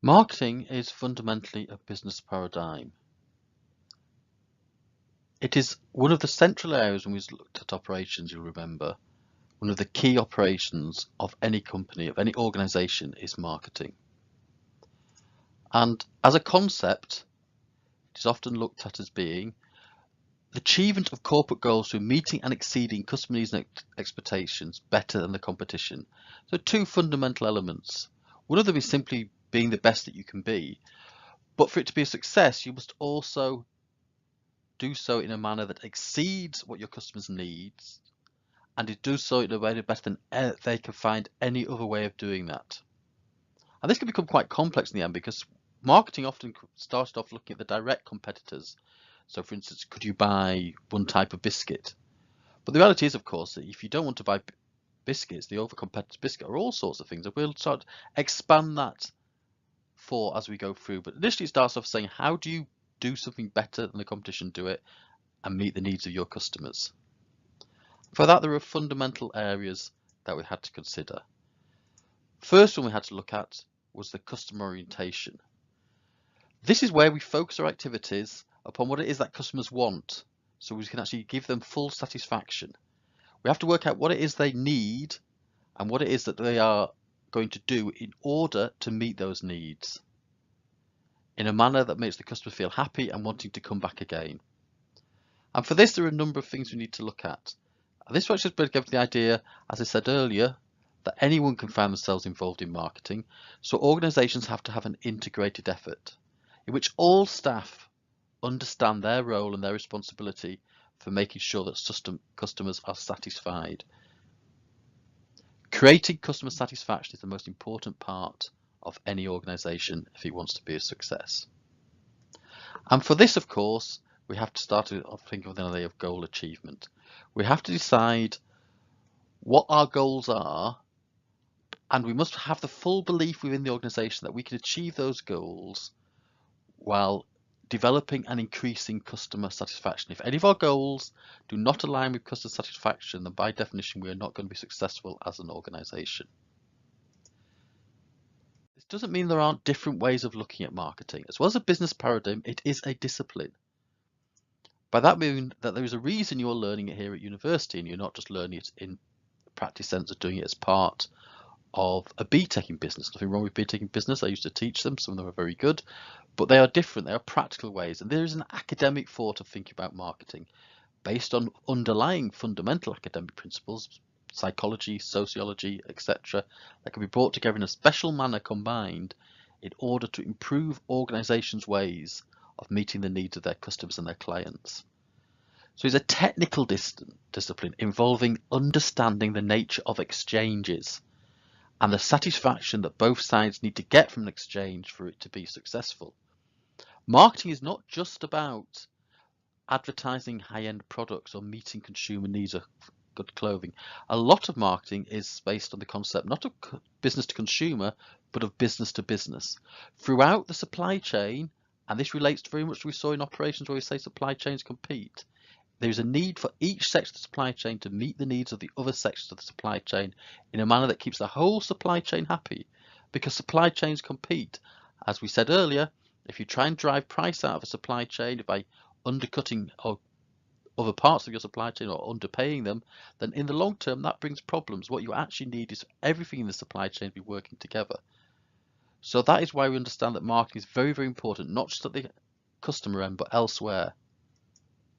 Marketing is fundamentally a business paradigm. It is one of the central areas when we looked at operations, you'll remember, one of the key operations of any company, of any organization is marketing. And as a concept, it is often looked at as being the achievement of corporate goals through meeting and exceeding customer needs and expectations better than the competition. So two fundamental elements. One of them is simply being the best that you can be, but for it to be a success, you must also do so in a manner that exceeds what your customers needs, and it does so in a way better than they can find any other way of doing that. And this can become quite complex in the end because marketing often started off looking at the direct competitors. So for instance, could you buy one type of biscuit? But the reality is, of course, that if you don't want to buy biscuits, the other competitors' biscuit are all sorts of things. And we'll start to expand that for as we go through. But initially it starts off saying, how do you do something better than the competition do it and meet the needs of your customers? For that, there are fundamental areas that we had to consider. First one we had to look at was the customer orientation. This is where we focus our activities upon what it is that customers want, so we can actually give them full satisfaction. We have to work out what it is they need and what it is that they are going to do in order to meet those needs in a manner that makes the customer feel happy and wanting to come back again. And for this, there are a number of things we need to look at. This one just gives the idea, as I said earlier, that anyone can find themselves involved in marketing. So organizations have to have an integrated effort in which all staff understand their role and their responsibility for making sure that customers are satisfied. Creating customer satisfaction is the most important part of any organization if it wants to be a success. And for this, of course, we have to start to think of the idea of goal achievement. We have to decide what our goals are, and we must have the full belief within the organization that we can achieve those goals while developing and increasing customer satisfaction. If any of our goals do not align with customer satisfaction, then by definition we are not going to be successful as an organization. This doesn't mean there aren't different ways of looking at marketing. As well as a business paradigm, it is a discipline. By that mean that there is a reason you're learning it here at university and you're not just learning it in the practice sense of doing it as part of a BTEC in business. Nothing wrong with BTEC in business. I used to teach them. Some of them are very good, but they are different. They are practical ways. And there is an academic thought of thinking about marketing based on underlying fundamental academic principles, psychology, sociology, etc., that can be brought together in a special manner combined in order to improve organizations' ways of meeting the needs of their customers and their clients. So it's a technical discipline involving understanding the nature of exchanges and the satisfaction that both sides need to get from an exchange for it to be successful. Marketing is not just about advertising high-end products or meeting consumer needs of good clothing. A lot of marketing is based on the concept not of business to consumer, but of business to business. Throughout the supply chain, and this relates very much to what we saw in operations where we say supply chains compete, there is a need for each section of the supply chain to meet the needs of the other sections of the supply chain in a manner that keeps the whole supply chain happy, because supply chains compete. As we said earlier, if you try and drive price out of a supply chain by undercutting other parts of your supply chain or underpaying them, then in the long term that brings problems. What you actually need is everything in the supply chain to be working together. So that is why we understand that marketing is very, very important, not just at the customer end, but elsewhere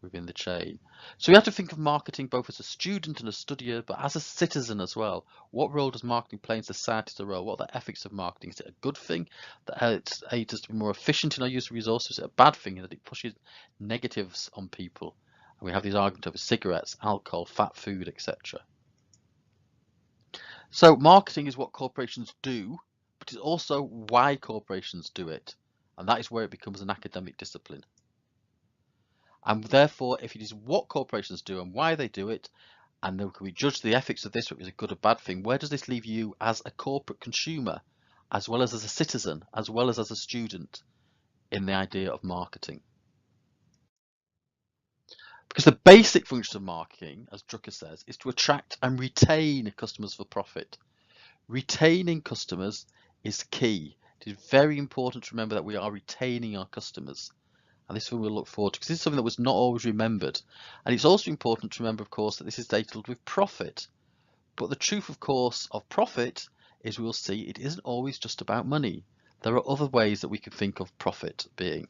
within the chain. So we have to think of marketing both as a student and a studier, but as a citizen as well. What role does marketing play in society as a role? What are the ethics of marketing? Is it a good thing that it aids us to be more efficient in our use of resources? Is it a bad thing that it pushes negatives on people? And we have these arguments over cigarettes, alcohol, fat food, etc. So marketing is what corporations do, but it's also why corporations do it. And that is where it becomes an academic discipline. And therefore, if it is what corporations do and why they do it, and then can we judge the ethics of this, whether it's a good or bad thing, where does this leave you as a corporate consumer, as well as a citizen, as well as a student, in the idea of marketing? Because the basic function of marketing, as Drucker says, is to attract and retain customers for profit. Retaining customers is key. It is very important to remember that we are retaining our customers. And this is what we'll look forward to, because this is something that was not always remembered. And it's also important to remember, of course, that this is data with profit. But the truth, of course, of profit is we'll see it isn't always just about money. There are other ways that we can think of profit being.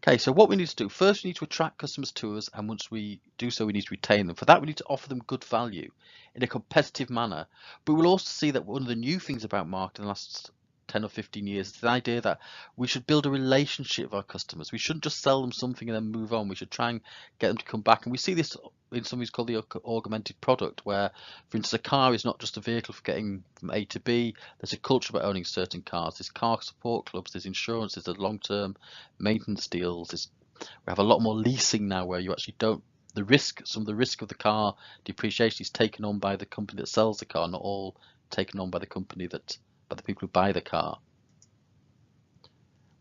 Okay, so what we need to do, first we need to attract customers to us, and once we do so, we need to retain them. For that, we need to offer them good value in a competitive manner. But we'll also see that one of the new things about marketing in the last 10 or 15 years is the idea that we should build a relationship with our customers. We shouldn't just sell them something and then move on. We should try and get them to come back. And we see this in something called the augmented product, where, for instance, a car is not just a vehicle for getting from A to B. There's a culture about owning certain cars. There's car support clubs, there's insurances, there's long-term maintenance deals. We have a lot more leasing now, where you actually don't, some of the risk of the car depreciation is taken on by the company that sells the car, not all taken on by the by the people who buy the car.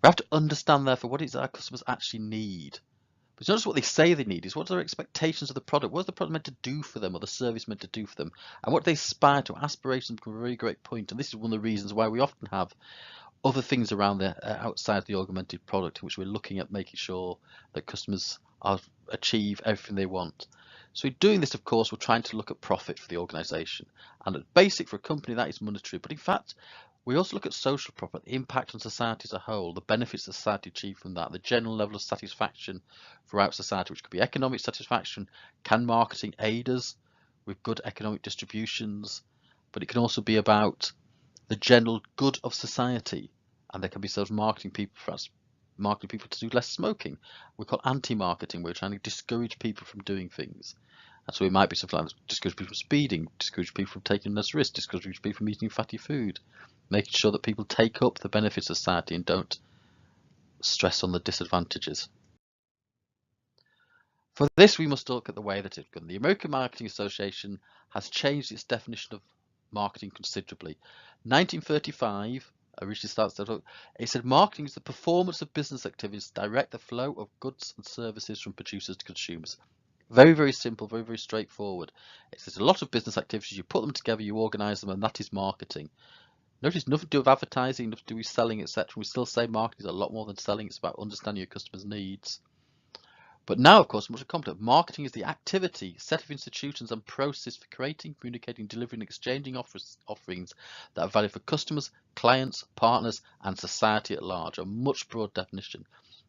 We have to understand, therefore, what it is that our customers actually need. But it's not just what they say they need, it's what are their expectations of the product. What is the product meant to do for them, or the service meant to do for them? And what they aspire to. Aspirations become a very great point. And this is one of the reasons why we often have other things around outside the augmented product, in which we're looking at making sure that customers achieve everything they want. So in doing this, of course, we're trying to look at profit for the organisation. And at basic for a company, that is monetary. But in fact, we also look at social profit, the impact on society as a whole, the benefits that society achieve from that, the general level of satisfaction throughout society, which could be economic satisfaction. Can marketing aid us with good economic distributions? But it can also be about the general good of society, and there can be sort of marketing people to do less smoking. We call anti-marketing. We're trying to discourage people from doing things. And so it might be something like discourage people from speeding, discourage people from taking less risk, discourage people from eating fatty food, making sure that people take up the benefits of society and don't stress on the disadvantages. For this, we must look at the way that it's done. The American Marketing Association has changed its definition of marketing considerably. 1935, originally starts, it said marketing is the performance of business activities to direct the flow of goods and services from producers to consumers. Very, very simple, very, very straightforward. It says a lot of business activities, you put them together, you organise them, and that is marketing. Notice nothing to do with advertising, nothing to do with selling, etc. We still say marketing is a lot more than selling. It's about understanding your customers' needs. But now, of course, much more complicated. Marketing is the activity, set of institutions and process for creating, communicating, delivering, exchanging offerings that are valued for customers, clients, partners, and society at large. A much broad definition.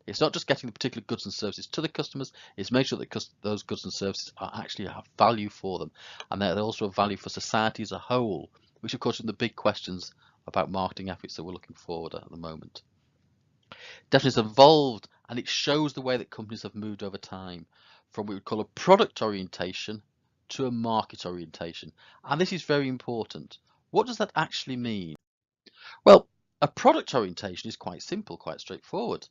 It's not just getting the particular goods and services to the customers, it's making sure that those goods and services actually have value for them, and they're also a value for society as a whole, which of course is one of the big questions about marketing efforts that we're looking forward at the moment. Definitely has evolved, and it shows the way that companies have moved over time from what we would call a product orientation to a market orientation. And this is very important. What does that actually mean? Well, a product orientation is quite simple, quite straightforward.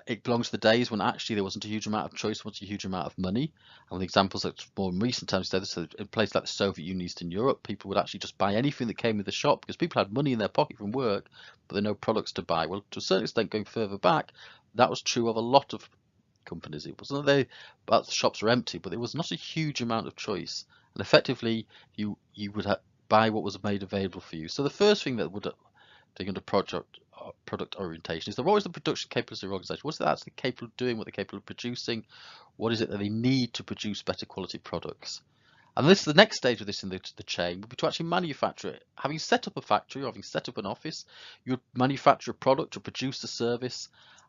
It belongs to the days when actually there wasn't a huge amount of choice, wasn't a huge amount of money. And with examples that's more in recent times, so in places like the Soviet Union, Eastern Europe, people would actually just buy anything that came with the shop because people had money in their pocket from work, but there were no products to buy. Well, to a certain extent, going further back, that was true of a lot of companies. It wasn't that the shops were empty, but there was not a huge amount of choice. And effectively, you would buy what was made available for you. So the first thing that would take under product orientation is what is the production capability of the organization? What's it actually capable of doing? What they're capable of producing? What is it that they need to produce better quality products? And this, the next stage of this in the chain would be to actually manufacture it. Having set up a factory, or having set up an office, you would manufacture a product or produce a service,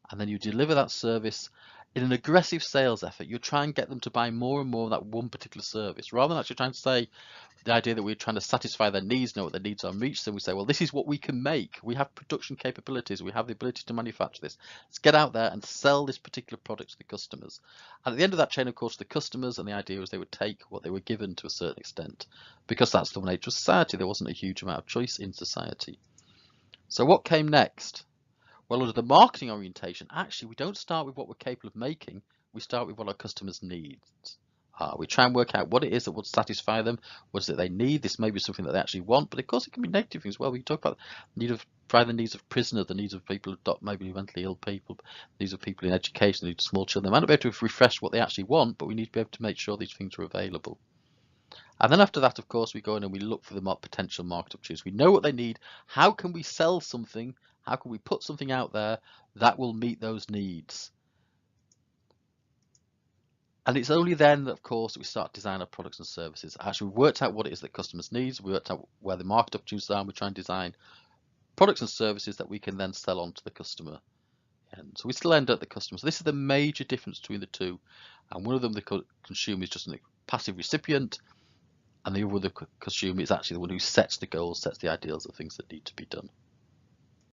and then you deliver that service in an aggressive sales effort. You try and get them to buy more and more of that one particular service, rather than actually trying to say the idea that we're trying to satisfy their needs, know what their needs are, and reach them. We say, well, this is what we can make. We have production capabilities. We have the ability to manufacture this. Let's get out there and sell this particular product to the customers. And at the end of that chain, of course, the customers, and the idea was they would take what they were given to a certain extent, because that's the nature of society. There wasn't a huge amount of choice in society. So what came next? Well, under the marketing orientation, actually, we don't start with what we're capable of making. We start with what our customers need. We try and work out what it is that would satisfy them. What is it they need? This may be something that they actually want, but of course it can be negative things as well. We talk about the needs of prisoners, the needs of people, maybe mentally ill people, the needs of people in education, the needs of small children. They might not be able to refresh what they actually want, but we need to be able to make sure these things are available. And then after that, of course, we go in and we look for the potential market opportunities. We know what they need. How can we sell something? How can we put something out there that will meet those needs? And it's only then that, of course, that we start designing our products and services. Actually, we've worked out what it is that customers need. We worked out where the market opportunities are, and we try and design products and services that we can then sell on to the customer. And so we still end up at the customer. So this is the major difference between the two. And one of them, the consumer, is just a passive recipient, and the other, the consumer, is actually the one who sets the goals, sets the ideals of things that need to be done.